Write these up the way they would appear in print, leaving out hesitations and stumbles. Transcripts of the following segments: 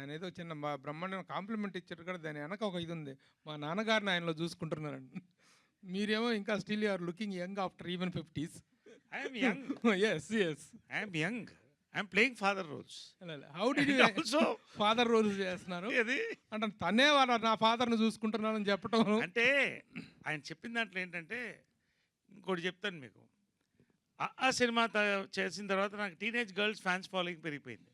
ఆయన ఏదో చిన్న బ్రహ్మాండమైన కాంప్లిమెంట్ ఇచ్చారు కూడా, దాని వెనక ఒక ఇది ఉంది. మా నాన్నగారిని ఆయనలో చూసుకుంటున్నారండి. మీరేమో ఇంకా still you are looking young after even 50s. I am young. Yes, yes. I am young. I am playing father roles. How did you Also, father roles చేస్తున్నారు ఇది అంటే తనే వాళ్ళ నా ఫాదర్ని చూసుకుంటున్నానని చెప్పటం. అంటే ఆయన చెప్పిన దాంట్లో ఏంటంటే, ఇంకోటి చెప్తాను మీకు. ఆ సినిమా చేసిన తర్వాత నాకు టీనేజ్ గర్ల్స్ ఫ్యాన్స్ ఫాలోయింగ్ పెరిగిపోయింది.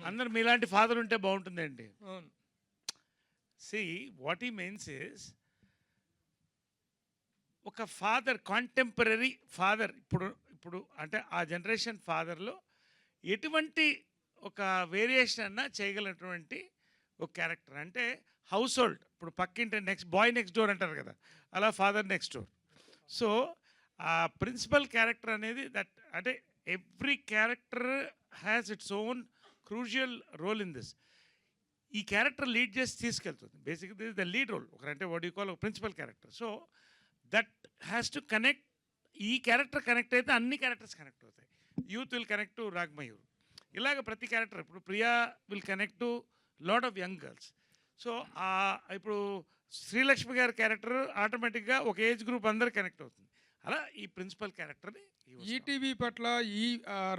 అందరు మీలాంటి ఫాదర్ ఉంటే బాగుంటుందండి. అవును. సి వాట్ ఈ మీన్స్ ఇస్, ఒక ఫాదర్, కాంటెంపరీ ఫాదర్, ఇప్పుడు అంటే ఆ జనరేషన్ ఫాదర్లో ఎటువంటి ఒక వేరియేషన్ అన్నా చేయగలిగినటువంటి ఒక క్యారెక్టర్. అంటే హౌస్ హోల్డ్, ఇప్పుడు పక్కింటి బాయ్ నెక్స్ట్ డోర్ అంటారు కదా, అలా ఫాదర్ నెక్స్ట్ డోర్. సో ఆ ప్రిన్సిపల్ క్యారెక్టర్ అనేది దట్, అంటే every character has its own crucial role in this. ఈ క్యారెక్టర్ లీడ్ చేసి తీసుకెళ్తుంది. బేసిక్గా this is the lead role. ఒకరంటే వాట్ యూ కాల్ ఒక principal character. So that has to connect. ఈ క్యారెక్టర్ కనెక్ట్ అయితే అన్ని క్యారెక్టర్స్ కనెక్ట్ అవుతాయి. Youth will connect to Raag Mayur. ఇలాగ ప్రతి క్యారెక్టర్, ఇప్పుడు Priya will connect to lot of young girls. So ఇప్పుడు శ్రీలక్ష్మి గారి క్యారెక్టర్ ఆటోమేటిక్గా ఒక ఏజ్ గ్రూప్ అందరు కనెక్ట్ అవుతుంది. అలా ఈ ప్రిన్సిపల్ క్యారెక్టర్ని ఈటీవీ పట్ల, ఈ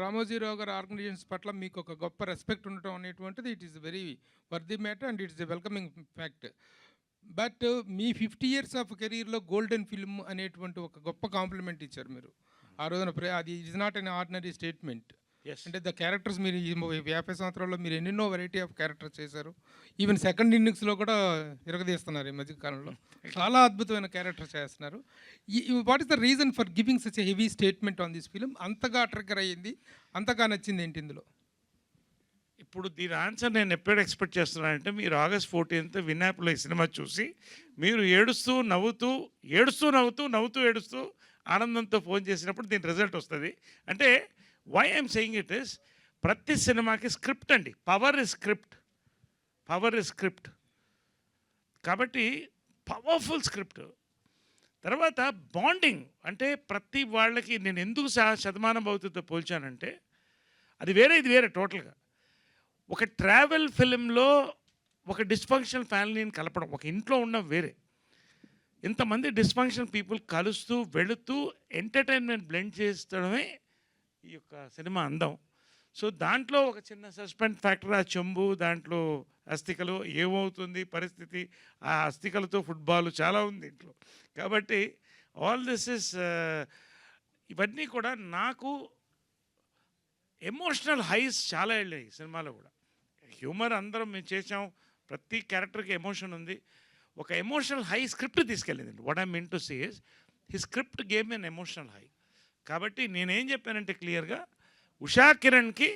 రామోజీరావు గారి ఆర్గనైజేషన్స్ పట్ల మీకు ఒక గొప్ప రెస్పెక్ట్ ఉండటం అనేటువంటిది it is very worthy matter and it's a welcoming fact. But me 50 years of కెరీర్లో గోల్డెన్ ఫిల్మ్ అనేటువంటి ఒక గొప్ప కాంప్లిమెంట్ ఇచ్చారు మీరు ఆ రోజున. అది is not an ordinary statement. అంటే ద క్యారెక్టర్స్ మీరు ఈ 50 సంవత్సరాల్లో మీరు ఎన్నెన్నో వెరైటీ ఆఫ్ క్యారెక్టర్స్ చేశారు. ఈవెన్ సెకండ్ ఇన్నింగ్స్లో కూడా ఇరగదీస్తున్నారు ఈ మధ్యకాలంలో. చాలా అద్భుతమైన క్యారెక్టర్స్ చేస్తున్నారు. What is the reason for giving such a heavy statement on this film? అంతగా ట్రిగ్గర్ అయ్యింది, అంతగా నచ్చింది ఏంటి ఇందులో? ఇప్పుడు దీని ఆన్సర్ నేను ఎప్పుడు ఎక్స్పెక్ట్ చేస్తున్నానంటే, మీరు August 14th వినాయకులో ఈ సినిమా చూసి మీరు ఏడుస్తూ నవ్వుతూ ఏడుస్తూ ఆనందంతో ఫోన్ చేసినప్పుడు దీని రిజల్ట్ వస్తుంది. అంటే why I'm saying it is, ప్రతి సినిమాకి స్క్రిప్ట్ అండి. Power is script. కాబట్టి పవర్ఫుల్ స్క్రిప్ట్. తర్వాత బాండింగ్, అంటే ప్రతి వాళ్ళకి నేను ఎందుకు శతమానం భవతితో పోల్చానంటే, అది వేరే ఇది వేరే టోటల్గా. ఒక ట్రావెల్ ఫిలింలో ఒక డిస్ఫంక్షనల్ ఫ్యామిలీని కలపడం, ఒక ఇంట్లో ఉన్న వేరే ఇంతమంది డిస్ఫంక్షనల్ పీపుల్ కలుస్తూ వెళుతూ ఎంటర్టైన్మెంట్ బ్లెండ్ చేస్తడమే ఈ యొక్క సినిమా అందం. సో దాంట్లో ఒక చిన్న సస్పెన్స్ ఫ్యాక్టర్, ఆ చెంబు, దాంట్లో అస్థికలు, ఏమవుతుంది పరిస్థితి, ఆ అస్థికలతో ఫుట్బాల్ చాలా ఉంది ఇంట్లో. కాబట్టి ఆల్ దిస్ ఇస్, ఇవన్నీ కూడా నాకు ఎమోషనల్ హైస్ చాలా వెళ్ళాయి సినిమాలో కూడా. హ్యూమర్ అందరం మేము చేసాం, ప్రతి క్యారెక్టర్కి ఎమోషన్ ఉంది. ఒక ఎమోషనల్ హై స్క్రిప్ట్ తీసుకెళ్ళింది. What I mean to say is, he script game N emotional high. కాబట్టి నేనేం చెప్పానంటే క్లియర్గా, ఉషా కిరణ్కి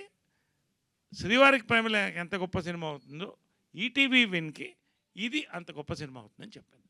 శ్రీవారికి ప్రేమలో ఎంత గొప్ప సినిమా అవుతుందో, ఈటీవీ విన్కి ఇది అంత గొప్ప సినిమా అవుతుందని చెప్పాను.